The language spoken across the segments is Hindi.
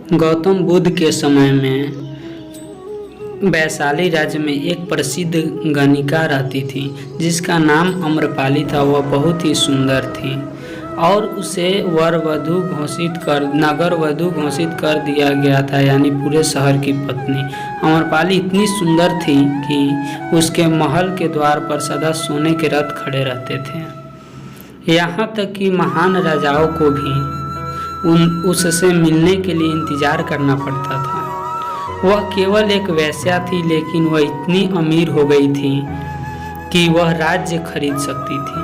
गौतम बुद्ध के समय में वैशाली राज्य में एक प्रसिद्ध गणिका रहती थी जिसका नाम अम्रपाली था। वह बहुत ही सुंदर थी और उसे नगर वधु घोषित कर दिया गया था, यानी पूरे शहर की पत्नी। अम्रपाली इतनी सुंदर थी कि उसके महल के द्वार पर सदा सोने के रथ खड़े रहते थे। यहाँ तक कि महान राजाओं को भी उससे मिलने के लिए इंतजार करना पड़ता था। वह केवल एक वेश्या थी, लेकिन वह इतनी अमीर हो गई थी कि वह राज्य खरीद सकती थी।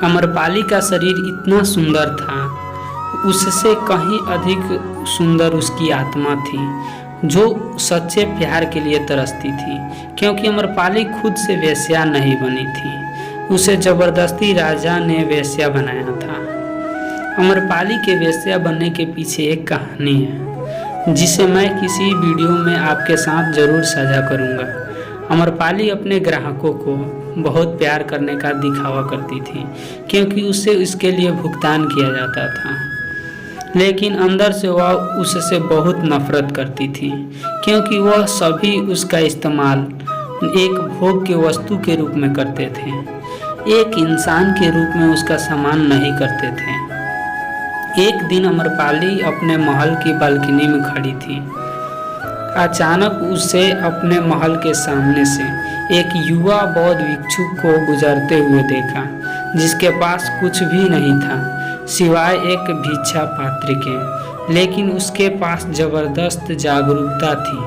अम्रपाली का शरीर इतना सुंदर था, उससे कहीं अधिक सुंदर उसकी आत्मा थी जो सच्चे प्यार के लिए तरसती थी। क्योंकि अम्रपाली खुद से वेश्या नहीं बनी थी, उसे जबरदस्ती राजा ने वेश्या बनाया था। अम्रपाली के वेश्या बनने के पीछे एक कहानी है जिसे मैं किसी वीडियो में आपके साथ जरूर साझा करूंगा। अम्रपाली अपने ग्राहकों को बहुत प्यार करने का दिखावा करती थी क्योंकि उससे इसके लिए भुगतान किया जाता था, लेकिन अंदर से वह उससे बहुत नफरत करती थी क्योंकि वह सभी उसका इस्तेमाल एक भोग के वस्तु के रूप में करते थे, एक इंसान के रूप में उसका सम्मान नहीं करते थे। एक दिन अम्रपाली अपने महल की बालकनी में खड़ी थी। अचानक उसे अपने महल के सामने से एक युवा बौद्ध भिक्षु को गुजरते हुए देखा जिसके पास कुछ भी नहीं था सिवाय एक भिक्षा पात्र के, लेकिन उसके पास जबरदस्त जागरूकता थी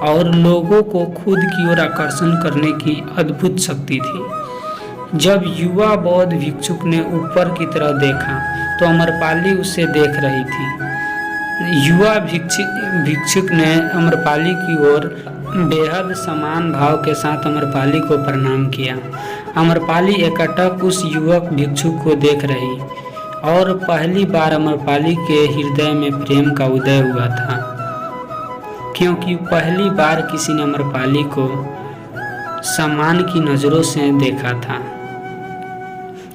और लोगों को खुद की ओर आकर्षण करने की अद्भुत शक्ति थी। जब युवा बौद्ध भिक्षुक ने ऊपर की तरफ देखा तो अम्रपाली उसे देख रही थी। युवा भिक्षुक ने अम्रपाली की ओर बेहद समान भाव के साथ अम्रपाली को प्रणाम किया। अम्रपाली एकटक उस युवक भिक्षुक को देख रही और पहली बार अम्रपाली के हृदय में प्रेम का उदय हुआ था, क्योंकि पहली बार किसी ने अम्रपाली को सम्मान की नज़रों से देखा था।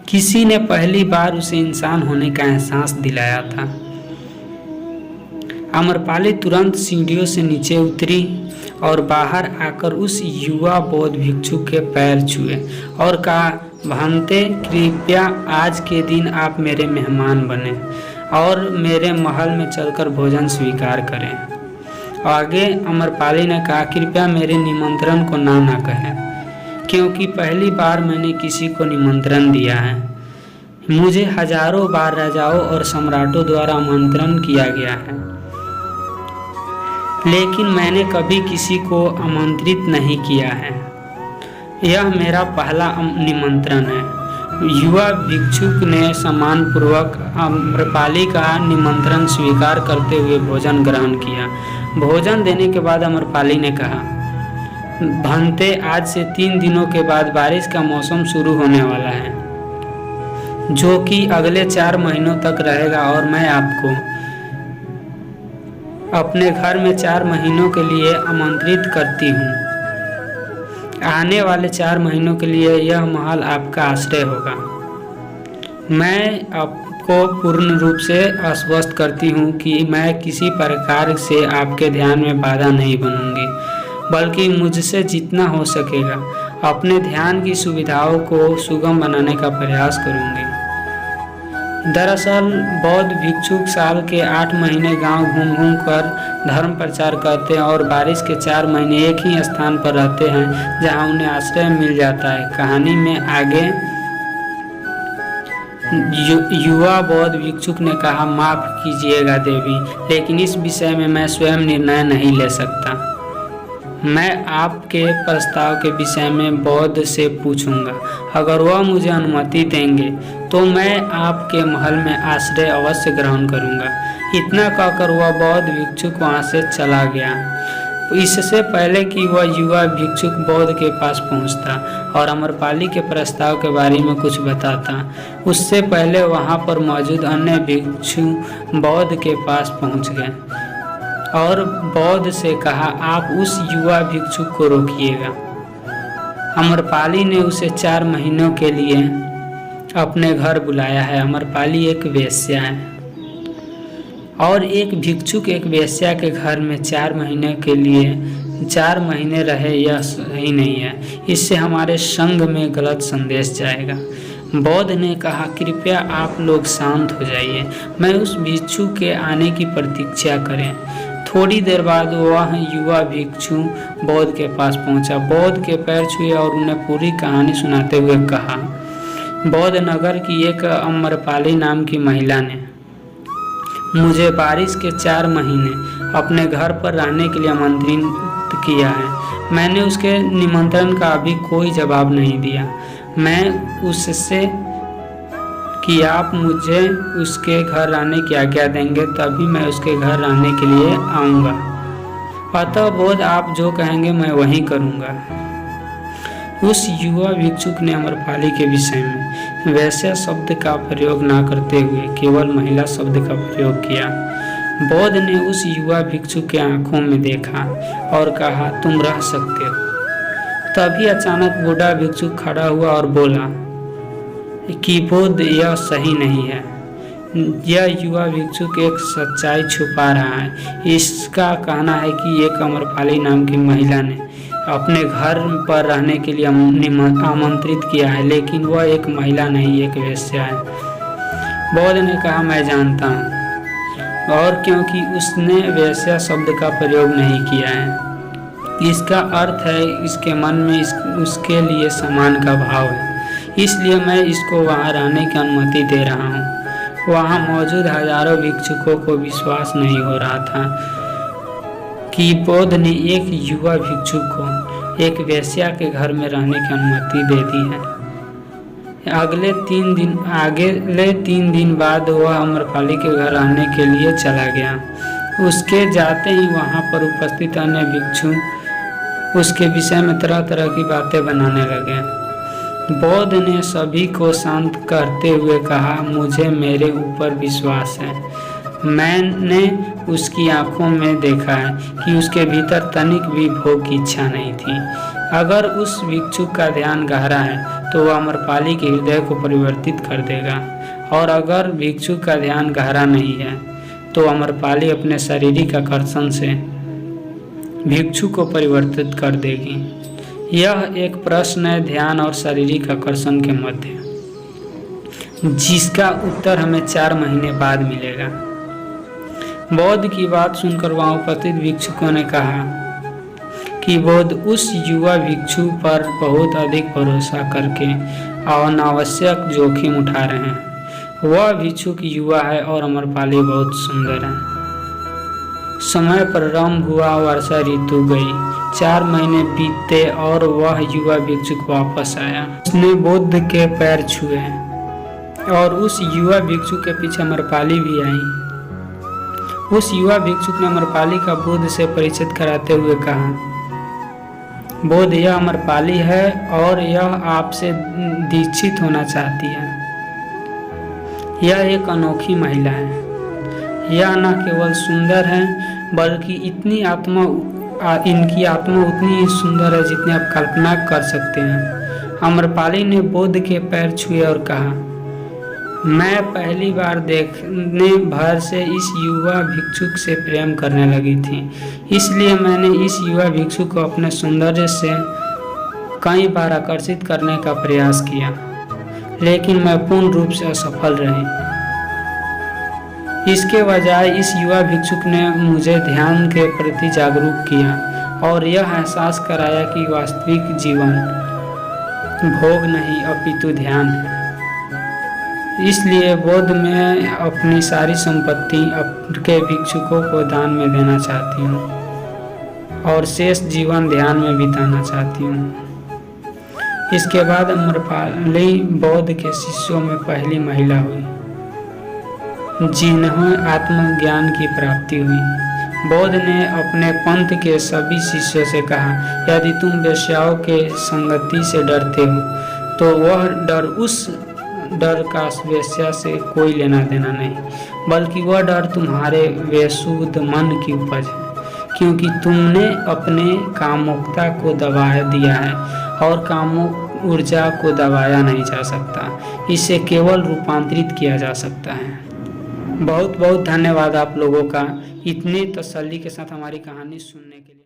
किसी ने पहली बार उसे इंसान होने का एहसास दिलाया था। अम्रपाली तुरंत सीढ़ियों से नीचे उतरी और बाहर आकर उस युवा बौद्ध भिक्षु के पैर छुए और कहा, भांते, कृपया आज के दिन आप मेरे मेहमान बने और मेरे महल में चलकर भोजन स्वीकार करें। आगे अम्रपाली ने कहा, कृपया मेरे निमंत्रण को ना कहें, क्योंकि पहली बार मैंने किसी को निमंत्रण दिया है। मुझे हजारों बार राजाओं और सम्राटों द्वारा आमंत्रण किया गया है, लेकिन मैंने कभी किसी को आमंत्रित नहीं किया है। यह मेरा पहला निमंत्रण है। युवा भिक्षुक ने सम्मानपूर्वक अम्रपाली का निमंत्रण स्वीकार करते हुए भोजन ग्रहण किया। भोजन देने के बाद अम्रपाली ने कहा, भांते, आज से 3 दिनों के बाद बारिश का मौसम शुरू होने वाला है, जो कि अगले 4 महीनों तक रहेगा और मैं आपको अपने घर में 4 महीनों के लिए आमंत्रित करती हूँ। आने वाले 4 महीनों के लिए यह महल आपका आश्रय होगा। मैं आपको पूर्ण रूप से आश्वस्त करती हूँ कि मैं किसी प्रकार से आपके ध्यान में बाधा नहीं बनूंगी, बल्कि मुझसे जितना हो सकेगा अपने ध्यान की सुविधाओं को सुगम बनाने का प्रयास करूंगी। दरअसल बौद्ध भिक्षुक साल के 8 महीने गांव घूम कर धर्म प्रचार करते हैं और बारिश के 4 महीने एक ही स्थान पर रहते हैं जहां उन्हें आश्रय मिल जाता है। कहानी में आगे युवा बौद्ध भिक्षुक ने कहा, माफ कीजिएगा देवी, लेकिन इस विषय में मैं स्वयं निर्णय नहीं ले सकता। मैं आपके प्रस्ताव के विषय में बौद्ध से पूछूंगा। अगर वह मुझे अनुमति देंगे तो मैं आपके महल में आश्रय अवश्य ग्रहण करूंगा। इतना कहकर वह बौद्ध भिक्षुक वहां से चला गया। इससे पहले कि वह युवा भिक्षुक बौद्ध के पास पहुंचता और अम्रपाली के प्रस्ताव के बारे में कुछ बताता, उससे पहले वहां पर मौजूद अन्य भिक्षु बौद्ध के पास पहुंच गए और बौद्ध से कहा, आप उस युवा भिक्षुक को रोकिएगा। अम्रपाली ने उसे 4 महीनों के लिए अपने घर बुलाया है। अम्रपाली एक वेश्या है। और एक भिक्षुक एक वेश्या के घर में 4 महीने रहे, यह सही नहीं है। इससे हमारे संघ में गलत संदेश जाएगा। बौद्ध ने कहा, कृपया आप लोग शांत हो जाइए, मैं उस भिक्षु के आने की प्रतीक्षा करें। थोड़ी देर बाद वह युवा भिक्षु बौद्ध के पास पहुंचा, बौद्ध के पैर छुए और उन्हें पूरी कहानी सुनाते हुए कहा, बौद्ध नगर की एक अम्रपाली नाम की महिला ने मुझे बारिश के 4 महीने अपने घर पर रहने के लिए आमंत्रित किया है। मैंने उसके निमंत्रण का अभी कोई जवाब नहीं दिया। मैं उससे कि आप मुझे उसके घर रहने की आज्ञा देंगे, तभी मैं उसके घर रहने के लिए आऊँगा। अतः बौद्ध आप जो कहेंगे मैं वही करूँगा। उस युवा भिक्षुक ने अम्रपाली के विषय में वैश्या शब्द का प्रयोग न करते हुए केवल महिला शब्द का प्रयोग किया। बौद्ध ने उस युवा भिक्षुक के आंखों में देखा और कहा, तुम रह सकते हो। तभी अचानक बूढ़ा भिक्षुक खड़ा हुआ और बोला कि बौद्ध, यह सही नहीं है। यह युवा भिक्षुक एक सच्चाई छुपा रहा है। इसका कहना है कि एक अम्रपाली नाम की महिला ने अपने घर पर रहने के लिए आमंत्रित किया है, लेकिन वह एक महिला नहीं, एक वेश्या है। बौद्ध ने कहा, मैं जानता हूँ, और क्योंकि उसने वेश्या शब्द का प्रयोग नहीं किया है, इसका अर्थ है इसके मन में उसके लिए सम्मान का भाव है, इसलिए मैं इसको वहाँ रहने की अनुमति दे रहा हूँ। वहाँ मौजूद हजारों भिक्षुकों को विश्वास नहीं हो रहा था कि बौद्ध ने एक युवा भिक्षुक को एक वेश्या के घर में रहने की अनुमति दे दी है। अगले 3 दिन बाद वह अम्रपाली के घर रहने के लिए चला गया। उसके जाते ही वहाँ पर उपस्थित अन्य भिक्षु उसके विषय में तरह तरह की बातें बनाने लगे। बौद्ध ने सभी को शांत करते हुए कहा, मुझे मेरे ऊपर विश्वास है। मैंने उसकी आंखों में देखा है कि उसके भीतर तनिक भी भोग की इच्छा नहीं थी। अगर उस भिक्षुक का ध्यान गहरा है तो वह अम्रपाली के हृदय को परिवर्तित कर देगा, और अगर भिक्षुक का ध्यान गहरा नहीं है तो अम्रपाली अपने शारीरिक आकर्षण से भिक्षु को परिवर्तित कर देगी। यह एक प्रश्न है ध्यान और शारीरिक आकर्षण के मध्य, जिसका उत्तर हमें 4 महीने बाद मिलेगा। बौद्ध की बात सुनकर वहाँ उपस्थित भिक्षुकों ने कहा कि बौद्ध उस युवा भिक्षु पर बहुत अधिक भरोसा करके अनावश्यक जोखिम उठा रहे हैं। वह भिक्षुक युवा है और अम्रपाली बहुत सुंदर है। समय प्रारंभ हुआ, वर्षा ऋतु गई, 4 महीने बीते और वह युवा भिक्षुक वापस आया। उसने बुद्ध के पैर छुए और उस युवा भिक्षुक के पीछे अम्रपाली भी आई। उस युवा भिक्षुक ने अम्रपाली का बुद्ध से परिचित कराते हुए कहा, बुद्ध, यह अम्रपाली है और यह आपसे दीक्षित होना चाहती है। यह एक अनोखी महिला है। यह न केवल सुंदर है बल्कि इनकी आत्मा उतनी ही सुंदर है जितनी आप कल्पना कर सकते हैं। अम्रपाली ने बुद्ध के पैर छुए और कहा, मैं पहली बार देखने भर से इस युवा भिक्षुक से प्रेम करने लगी थी, इसलिए मैंने इस युवा भिक्षुक को अपने सौंदर्य से कई बार आकर्षित करने का प्रयास किया, लेकिन मैं पूर्ण रूप से असफल रही। इसके बजाय इस युवा भिक्षुक ने मुझे ध्यान के प्रति जागरूक किया और यह एहसास कराया कि वास्तविक जीवन भोग नहीं अपितु ध्यान है। इसलिए बौद्ध में अपनी सारी संपत्ति के भिक्षुकों को दान में देना चाहती हूँ और शेष जीवन ध्यान में बिताना चाहती हूँ। इसके बाद अम्रपाली बौद्ध के शिष्यों में पहली महिला हुई जिन्हें आत्मज्ञान की प्राप्ति हुई। बौद्ध ने अपने पंथ के सभी शिष्यों से कहा, यदि तुम वेश्याओं के संगति से डरते हो तो वह डर का वेश्या से कोई लेना देना नहीं, बल्कि वह डर तुम्हारे बेसुध मन की उपज है, क्योंकि तुमने अपने कामुकता को दबा दिया है और कामुक ऊर्जा को दबाया नहीं जा सकता, इसे केवल रूपांतरित किया जा सकता है। बहुत बहुत धन्यवाद आप लोगों का इतनी तसल्ली के साथ हमारी कहानी सुनने के लिए।